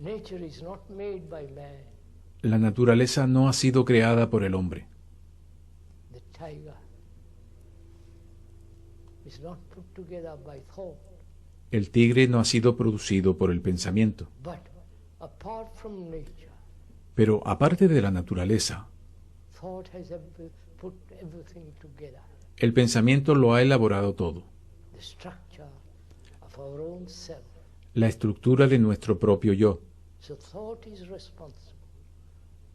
Nature is not made by man. La naturaleza no ha sido creada por el hombre. The tiger is not put together by thought. El tigre no ha sido producido por el pensamiento. But apart from nature, Pero aparte de la naturaleza, thought has put everything together. el pensamiento lo ha elaborado todo. The structure of our own self. La estructura de nuestro propio yo. So thought is responsible.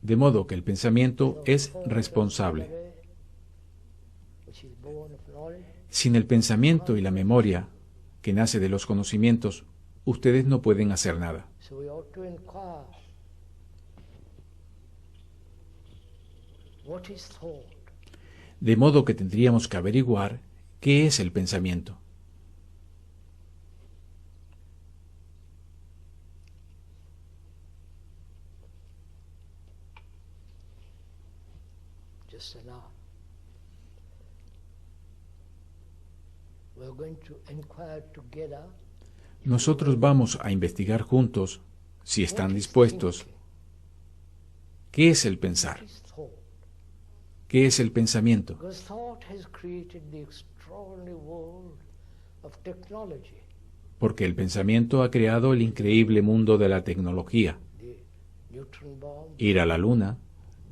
De modo que el pensamiento es responsable. Which is born of knowledge. Sin el pensamiento y la memoria, que nace de los conocimientos, ustedes no pueden hacer nada. So we ought to inquire, what is thought? De modo que tendríamos que averiguar qué es el pensamiento. Just now, we're going to inquire together. Nosotros vamos a investigar juntos, si están dispuestos, qué es el pensar, What is thought? qué es el pensamiento. Because thought has created the extraordinary world of technology, Porque el pensamiento ha creado el increíble mundo de la tecnología. the neutron bomb, Ir a la luna,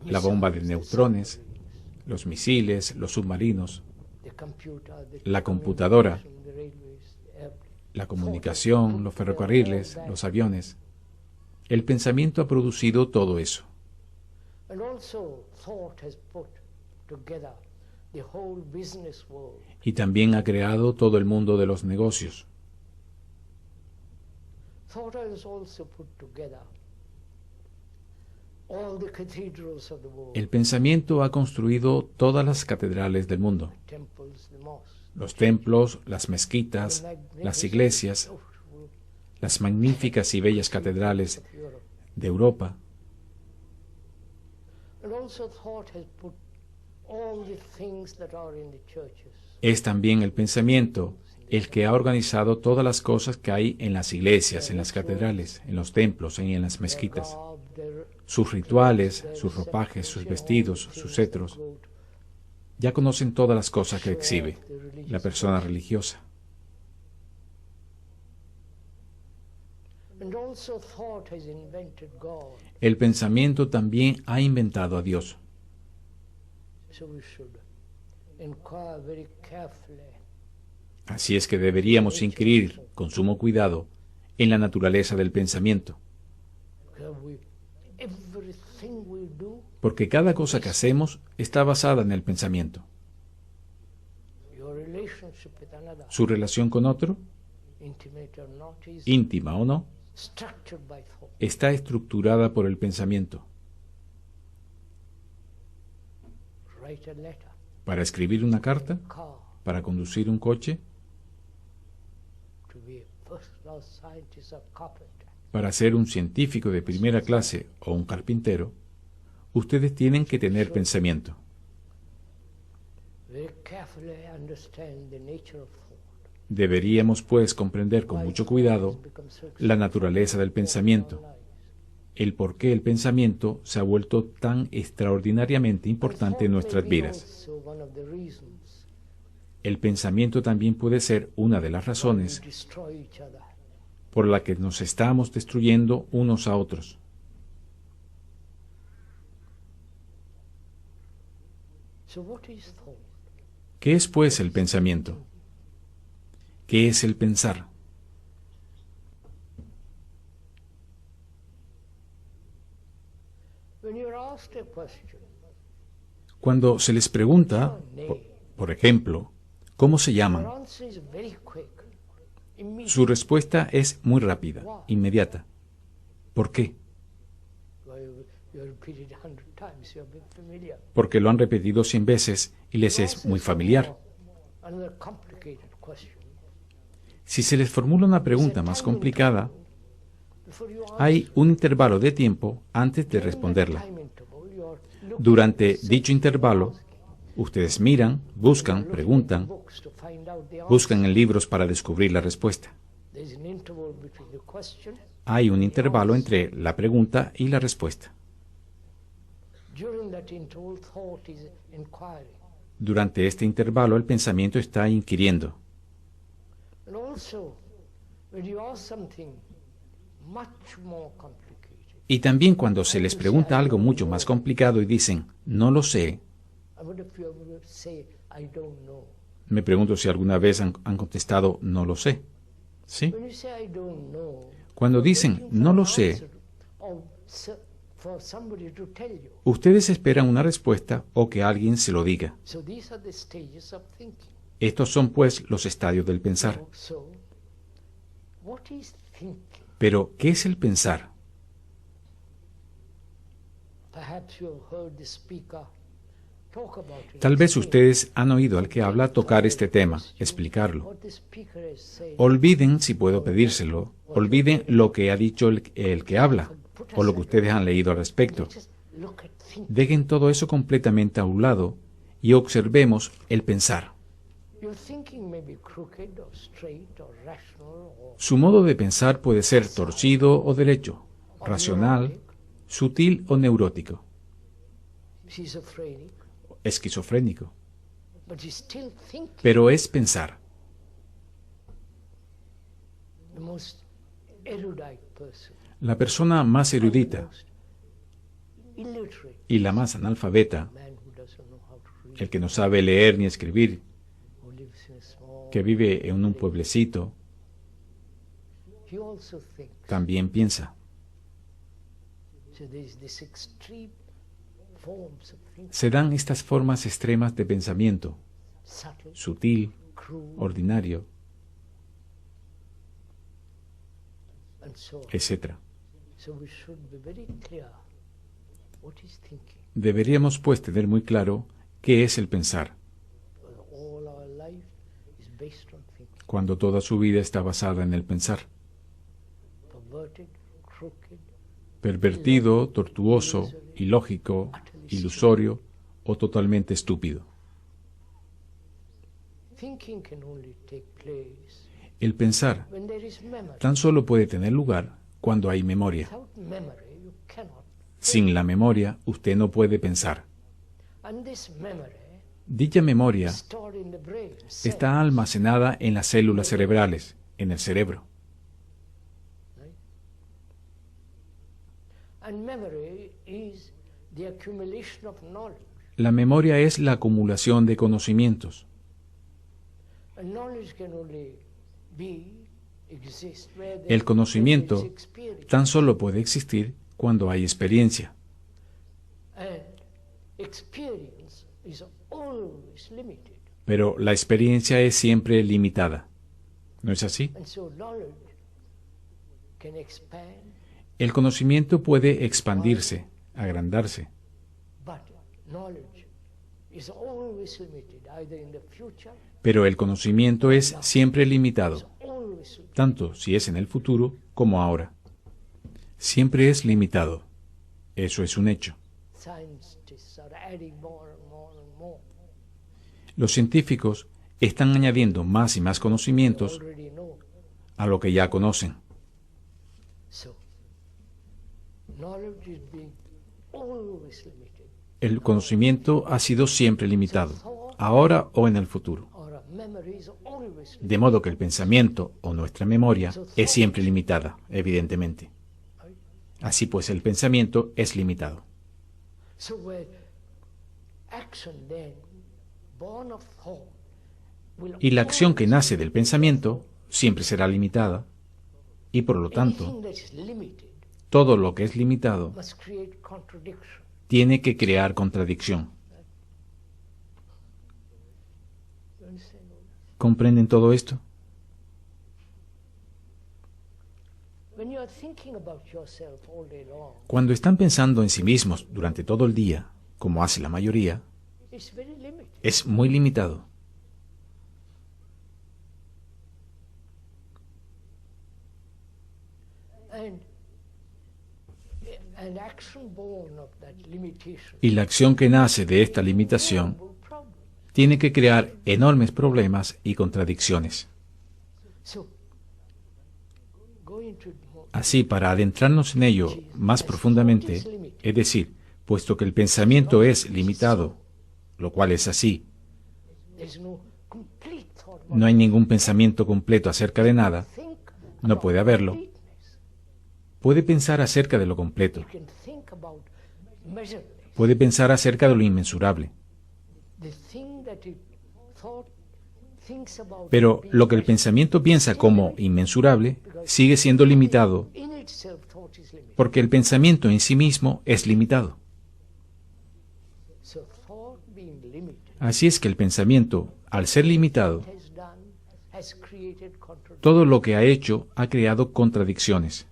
la bomba de missiles, neutrones, submarines, los misiles, los submarinos, the computer, the la computadora, communication, the railways, the airplane. la comunicación, los ferrocarriles, los aviones. El pensamiento ha producido todo eso. And also thought has put together the whole business world. Y también ha creado todo el mundo de los negocios. Thought has also put together all the cathedrals of the world, El pensamiento ha construido todas las catedrales del mundo. the temples, the mosques, Los templos, las mezquitas, las iglesias, las magníficas y bellas catedrales of Europe. de Europa. And also thought has put all the things that are in the churches. Es también el pensamiento el que ha organizado todas las cosas que hay en las iglesias, en las catedrales, en los templos y en las mezquitas. Sus rituales, sus ropajes, sus vestidos, sus cetros. Ya conocen todas las cosas que exhibe la persona religiosa. And also thought has invented God. El pensamiento también ha inventado a Dios. So we should inquire very carefully. Así es que deberíamos inquirir con sumo cuidado en la naturaleza del pensamiento, Everything we do, porque cada cosa que hacemos está basada en el pensamiento. your relationship with another, Su relación con otro, intimate or not, is íntima o no, structured by thought. está estructurada por el pensamiento. Write a letter, Para escribir una carta, car, para conducir un coche, to be a first-class scientist or carpenter. para ser un científico de primera clase o un carpintero, ustedes tienen que tener pensamiento. Very carefully understand the nature of thought. Deberíamos, pues, comprender con mucho cuidado la naturaleza del pensamiento, el por qué el pensamiento se ha vuelto tan extraordinariamente importante en nuestras vidas. El pensamiento también puede ser una de las razones por la que nos estamos destruyendo unos a otros. ¿Qué es, pues, el pensamiento? ¿Qué es el pensar? Cuando se les pregunta, por ejemplo, ¿cómo se llaman?, su respuesta es muy rápida, inmediata. ¿Por qué? Porque lo han repetido 100 veces y les es muy familiar. Si se les formula una pregunta más complicada, hay un intervalo de tiempo antes de responderla. Durante dicho intervalo, ustedes miran, buscan, preguntan, buscan en libros para descubrir la respuesta. There's an interval between the question. Hay un intervalo entre la pregunta y la respuesta. During that interval, thought is inquiring. Durante este intervalo, el pensamiento está inquiriendo. And also, when you ask something much more complicated, Y también cuando se les pregunta algo mucho más complicado y dicen, no lo sé, I wonder if you ever say, I don't know. me pregunto si alguna vez han contestado, no lo sé. ¿Sí? When you say, I don't know, Cuando you're dicen, waiting for no an lo sé, answer or for somebody to tell you. ustedes esperan una respuesta o que alguien se lo diga. So these are the stages of thinking. Estos son, pues, los estadios del pensar. So, what is thinking? Pero, ¿qué es el pensar? Perhaps you have heard the speaker talk about it. Tal vez ustedes han oído al que habla tocar este tema, explicarlo. What the speaker has said. Olviden, si puedo pedírselo, olviden lo que ha dicho el que habla o lo que ustedes han leído al respecto. Just look at thinking. Dejen todo eso completamente a un lado y observemos el pensar. Your thinking may be crooked or straight or rational or Su modo de pensar puede ser torcido o derecho, racional, sutil o neurótico, schizophrenic, esquizofrénico, but you're still thinking. pero es pensar. The most erudite person, La persona más erudita most illiterate y la más analfabeta, man who doesn't know how to read, el que no sabe leer ni escribir, who lives in a small, que vive en un pueblecito, he also thinks. también piensa. So there's this extreme forms of thinking, Se dan estas formas extremas de pensamiento, subtle, sutil, crude, ordinario, and so on. etc. So we should be very clear what is thinking. Deberíamos, pues, tener muy claro qué es el pensar, Because all our life is based on thinking. cuando toda su vida está basada en el pensar. Perverted, crooked, Pervertido, tortuoso, ilógico, ilusorio o totalmente estúpido. thinking can only take place El pensar when there is memory. tan solo puede tener lugar cuando hay memoria. Without memory, you cannot. Sin la memoria, usted no puede pensar. And this memory Dicha memoria is stored in the brain. está almacenada en las células cerebrales, en el cerebro. Right? And memory is the accumulation of knowledge. La memoria es la acumulación de conocimientos. And knowledge can only exist where El there is conocimiento experience. tan solo puede existir cuando hay experiencia. And experience is always limited. Pero la experiencia es siempre limitada. ¿No es así? And so knowledge can expand, El conocimiento puede expandirse, agrandarse, but knowledge is always limited, either in the future, pero el conocimiento es siempre limitado, always limited. tanto si es en el futuro como ahora. Siempre es limitado. Eso es un hecho. Scientists are adding more and more and more. Los científicos están añadiendo más y más conocimientos Already know. a lo que ya conocen. So knowledge is being always limited. El conocimiento ha sido siempre limitado, ahora o en el futuro. Or a memory is always limited. De modo que el pensamiento o nuestra memoria es siempre limitada, evidentemente. Así pues, el pensamiento es limitado. So where action then, born of thought, will Y la acción que always nace be del pensamiento siempre será limitada. Y por lo tanto, anything that is limited todo lo que es limitado must create contradiction. tiene que crear contradicción. You understand all that? ¿Comprenden todo esto? When you are thinking about yourself all day long, Cuando están pensando en sí mismos durante todo el día, como hace la mayoría, it's very limited. es muy limitado. And action born of that limitation Y la acción que nace de esta limitación will problem. tiene que crear enormes problemas y contradicciones. So Así, para adentrarnos en ello más profundamente, es decir, puesto que el pensamiento es limitado, lo cual es así, there's no complete thought. no hay ningún pensamiento completo acerca de nada, Think no about puede haberlo. completeness. Puede pensar acerca de lo completo, You can think about measureless. puede pensar acerca de lo inmensurable, The thing that it thought thinks about pero being lo que el measured, pensamiento piensa still como limited, inmensurable sigue siendo limitado in itself thought is limited. porque el pensamiento en sí mismo es limitado. So thought being limited Así es que el pensamiento, al ser limitado, has created contradiction. todo lo que ha hecho ha creado contradicciones.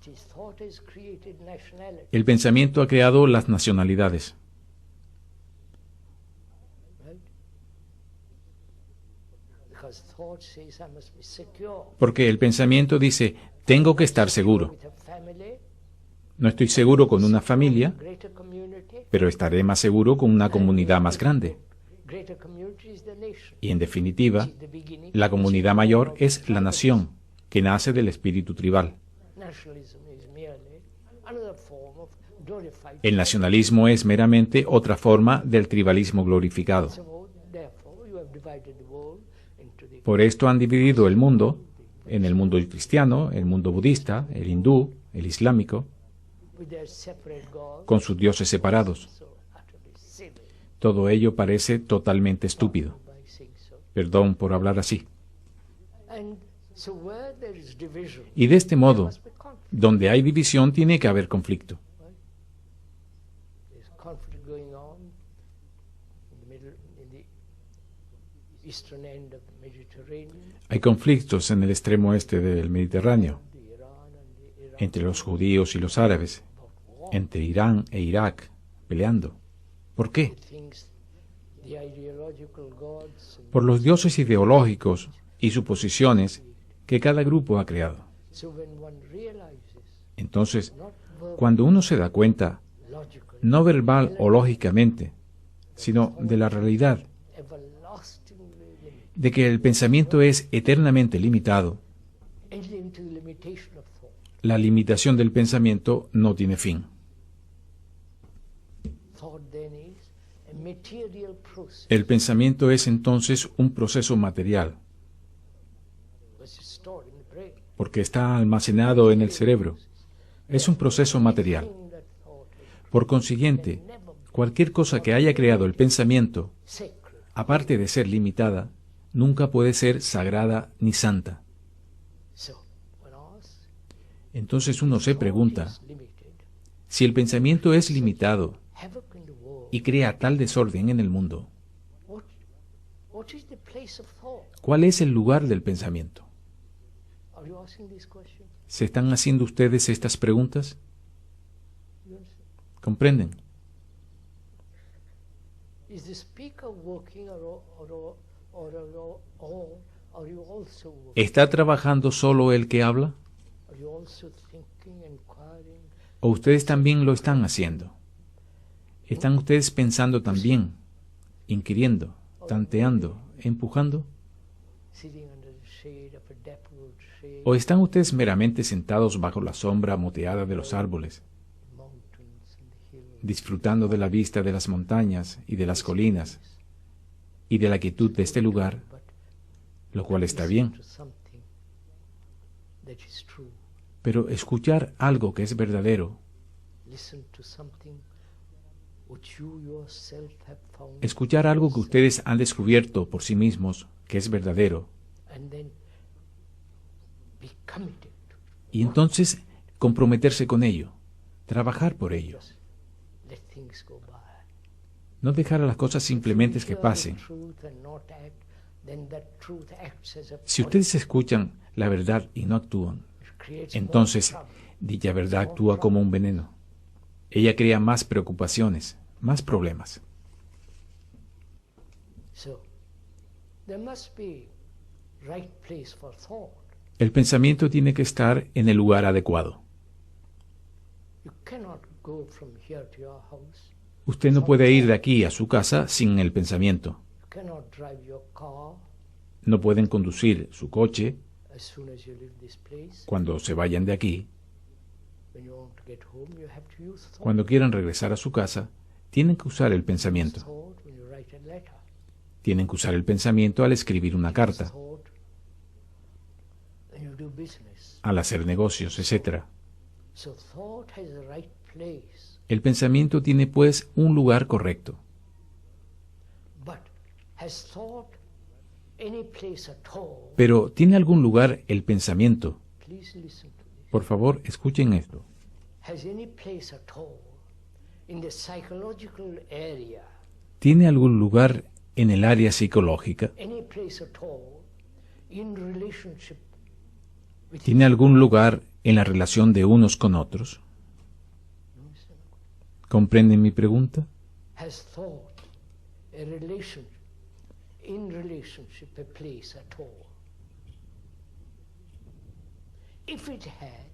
That is, thought has created nationality. El pensamiento ha creado las nacionalidades, Right? Because thought says I must be secure. porque el pensamiento dice, tengo que estar seguro. With a family, No estoy seguro con una familia, greater community. pero estaré más seguro con una comunidad más grande. Greater community is the nation. Y en definitiva, The beginning. la comunidad mayor es la nación, que nace del espíritu tribal. Nationalism is merely another form of glorified. El nacionalismo es meramente otra forma del tribalismo glorificado. So, therefore, you have divided the world into the Por esto han dividido el mundo en el mundo cristiano, el mundo budista, el hindú, el islámico, with their separate gods. con sus dioses separados. So utterly silly Todo ello parece totalmente estúpido. by saying so. Perdón por hablar así. And so, where there is division, Y de este modo, must be conflict. donde hay división tiene que haber conflicto. There's conflict going on in the middle, in the eastern end of the Mediterranean, Hay conflictos en el extremo este del Mediterráneo, the Iran and the Iraq, entre los judíos y los árabes, entre Irán e Irak, peleando. ¿Por qué? things, the ideological gods. And Por los dioses ideológicos y suposiciones que cada grupo ha creado. so, when one realizes, Entonces, not verbal, cuando uno se da cuenta, logical, no verbal o lógicamente, sino de la realidad, everlastingly limited, de que el pensamiento es eternamente limitado, enter into the limitation of thought. la limitación del pensamiento no tiene fin. Thought then is a material process. El pensamiento es entonces un proceso material, Which is stored in the brain. porque está almacenado en el cerebro. Es un proceso material. Thing that thought is Por consiguiente, cualquier cosa que haya creado el pensamiento, sacred. aparte de ser limitada, nunca puede ser sagrada ni santa. So, when asked, Entonces uno se pregunta, is limited, si el pensamiento es limitado havoc in the world, y crea tal desorden en el mundo, what, what is the place of thought? ¿cuál es el lugar del pensamiento? Are you asking this question? ¿Se están haciendo ustedes estas preguntas? You understand? ¿Comprenden? Is the speaker working or are you also working? ¿Está trabajando solo el que habla? Are you also thinking, inquiring? ¿O ustedes también lo están haciendo? ¿Están ustedes pensando también, inquiriendo, tanteando, empujando? Sitting under the shade of a dappled tree, ¿O están ustedes meramente sentados bajo la sombra moteada de los árboles, mountains and the hills, disfrutando de la vista de las montañas y de las colinas y de la quietud de este lugar, but lo cual está listen bien? to something that is true. Pero escuchar algo que es verdadero, Listen to something which you yourself have found, escuchar algo que ustedes han descubierto por sí mismos que es verdadero, and then be committed to y entonces comprometerse con ello, trabajar por ello, just let things go by. no dejar a las cosas simplemente que If you hear pasen. the truth and not act, then that truth acts as a Si poison. ustedes escuchan la verdad y no actúan, It creates more entonces trouble. dicha verdad actúa como un veneno. Ella crea más preocupaciones, más problemas. So there must be right place for thought. El pensamiento tiene que estar en el lugar adecuado. You cannot go from here to your house. Usted no puede ir de aquí a su casa sin el pensamiento. You cannot drive your car No pueden conducir su coche as soon as you leave this place, Cuando se vayan de aquí, when you want to get home, you have to use thought. cuando quieran regresar a su casa, tienen que usar el pensamiento. Thought when you write a letter. Tienen que usar el pensamiento al escribir una carta, Thought when you do business. al hacer negocios, etc. So thought has the right place, El pensamiento tiene pues un lugar correcto. but has thought any place at all? Pero ¿tiene algún lugar el pensamiento? Please listen to this. Por favor, escuchen esto. Has any place at all in the psychological area? ¿Tiene algún lugar en el área psicológica? Any place at all in relationship with ¿Tiene algún lugar en la relación de unos con otros? ¿Comprenden mi pregunta? has thought a relation in relationship a place at all? If it has,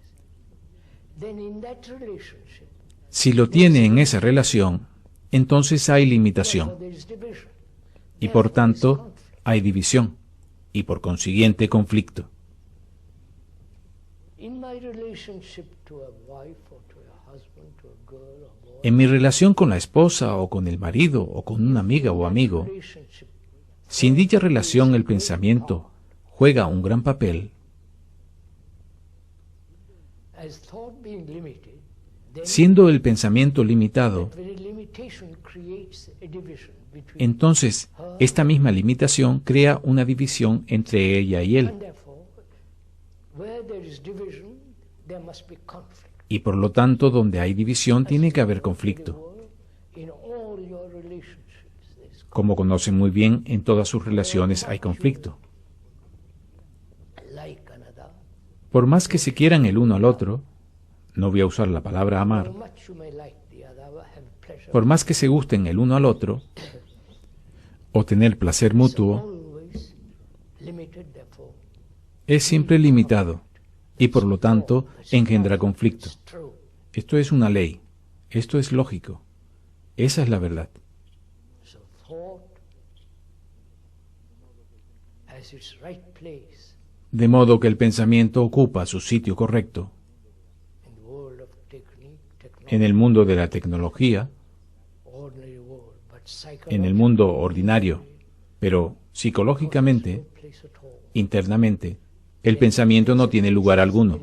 then in that relationship Si lo tiene en esa relación, entonces hay limitación therefore there is division. y por Therefore there is tanto conflict. hay división y por consiguiente conflicto. In my relationship to a wife or to a husband, to a girl or boy, En mi relación con la esposa o con el marido o con una amiga o amigo, relationship, si en dicha relación el pensamiento juega un gran papel, as thought being limited, then siendo el pensamiento limitado, that very limitation creates a division between entonces esta misma limitación crea una división entre ella y él. and therefore where there is division there must be conflict. Y por lo tanto, donde hay división tiene que haber In the conflicto. world, in all your relationships there is Como conocen muy bien, en todas sus relaciones hay conflicto. like another. Por más que se quieran el uno al otro, no voy a usar la palabra How amar, much you may like the other, have pleasure, por más que se gusten el uno al otro, o tener placer mutuo, always limited therefore. es siempre limitado y por lo tanto engendra conflicto. It's true. Esto es una ley, esto es lógico, esa es la verdad. So thought has its right place De modo que el pensamiento ocupa su sitio correcto in the world of technique, en el mundo de la tecnología, ordinary world, but en el mundo ordinario, pero psicológicamente, place at all. internamente, el pensamiento no tiene lugar alguno.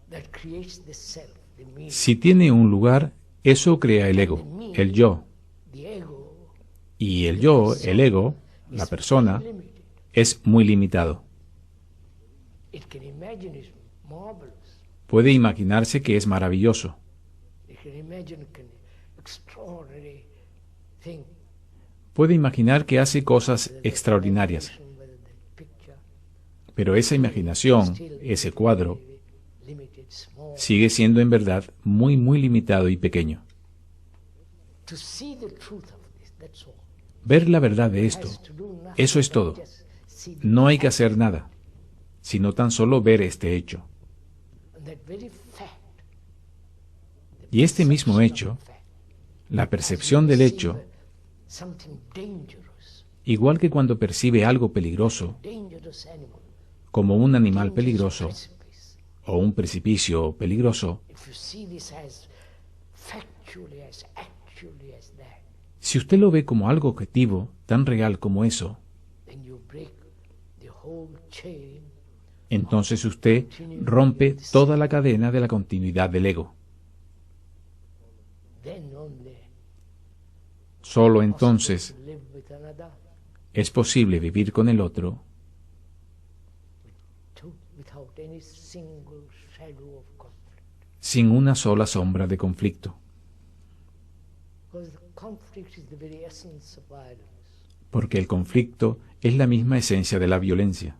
That creates the self, the me, Si tiene un lugar, eso crea el ego, el yo. the ego Y el yo, el ego, la persona, limited. es muy limitado. It can imagine it's marvelous. Puede imaginarse que es maravilloso, It can imagine can extraordinary thing. puede imaginar que hace cosas extraordinarias, Whether the picture pero esa imaginación, still ese cuadro, limited, small. sigue siendo en verdad muy, muy limitado y pequeño. To see the truth of this, that's all. Ver la verdad de esto, Has to do nothing eso es but todo. just see No hay que hacer nada, sino tan solo ver este hecho. that very fact. Y este mismo hecho, Fact. la percepción del hecho, Something dangerous, igual que cuando percibe algo peligroso, dangerous animal, como un animal dangerous peligroso precipice. o un precipicio peligroso, If you see this as factually, as actually as that, si usted lo ve como algo objetivo, tan real como eso, then you break the whole chain. entonces usted rompe toda la cadena de la continuidad del ego. Then only Solo entonces to live with another es posible vivir con el otro without any single shadow of conflict. sin una sola sombra de conflicto, Because the conflict is the very essence of violence. porque el conflicto es la misma esencia de la violencia.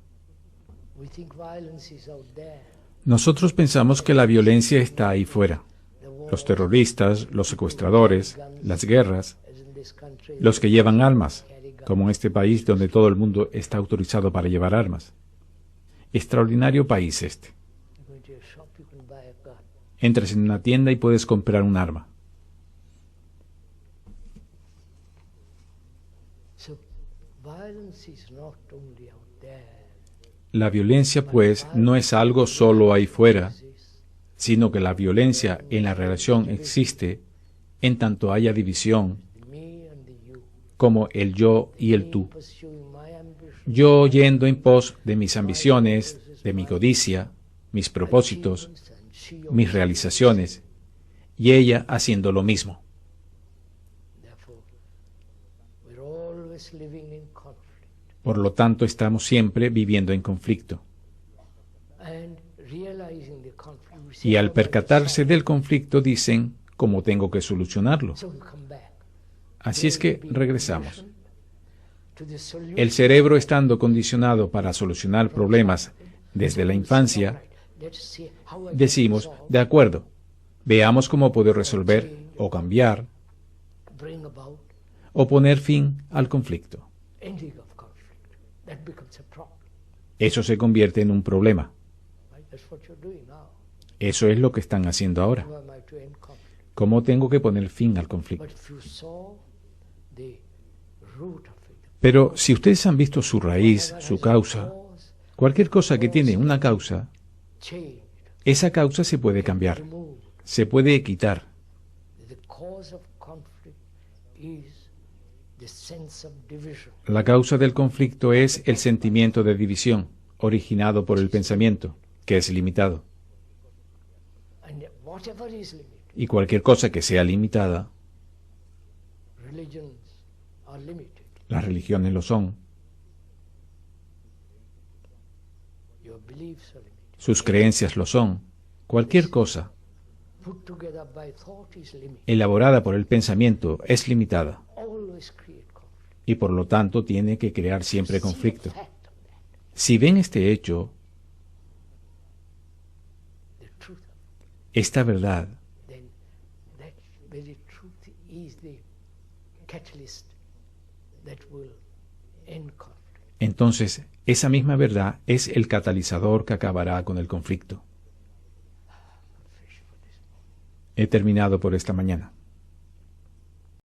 We think violence is out there. Nosotros pensamos que la violencia está ahí fuera. The war, Los terroristas, los secuestradores, las guerras, as in this country, los que llevan armas, como en este país donde todo el mundo está autorizado para llevar armas. Extraordinario país este. you go into a shop, you can buy a gun. Entras en una tienda y puedes comprar un arma. So violence is not only out there. La violencia, pues, no es algo solo ahí fuera, sino que la violencia en la relación existe en tanto haya división, me and the you, como el yo y el me tú. pursuing my ambition, Yo yendo en pos de mis ambiciones, de mi codicia, mis propósitos, achievements, and she mis also. realizaciones, y ella haciendo lo mismo. Therefore, we're always living in conflict. Por lo tanto, estamos siempre viviendo en conflicto. And realizing the conflict, we say, Y al "How do I percatarse solve del conflicto dicen cómo tengo que solucionarlo. it?" So we come back. Así es que regresamos. To the solution. El cerebro, estando condicionado para solucionar problemas desde la infancia, Let's see how I decimos, can resolve, de acuerdo, veamos cómo puedo resolver o cambiar bring about o poner fin al conflicto. ending of conflict. That becomes a problem. Eso se convierte en un problema. Right? That's what you're doing now. Eso es lo que están haciendo ahora. How am I to end conflict? ¿Cómo tengo que poner fin al conflicto? But if you saw the root of it, Pero si ustedes han visto su raíz, whatever su has a causa, cause, cualquier cosa que tiene una causa, changed, esa causa se puede cambiar, removed. se puede quitar. The cause of conflict is the sense of division. La causa del conflicto es el sentimiento de división, originado por el pensamiento, que es limitado. And whatever is limited, Y cualquier cosa que sea limitada, religions are limited. las religiones lo son, Your beliefs are limited. sus creencias lo son, cualquier cosa Put together by thought is limited. elaborada por el pensamiento es limitada Always create conflict. y por lo tanto tiene que crear siempre See the conflicto. fact of that, Si ven este hecho, the truth of it, esta verdad, then that very truth is the catalyst that will end conflict. entonces esa misma verdad es el catalizador que acabará con el conflicto. He terminado por esta mañana.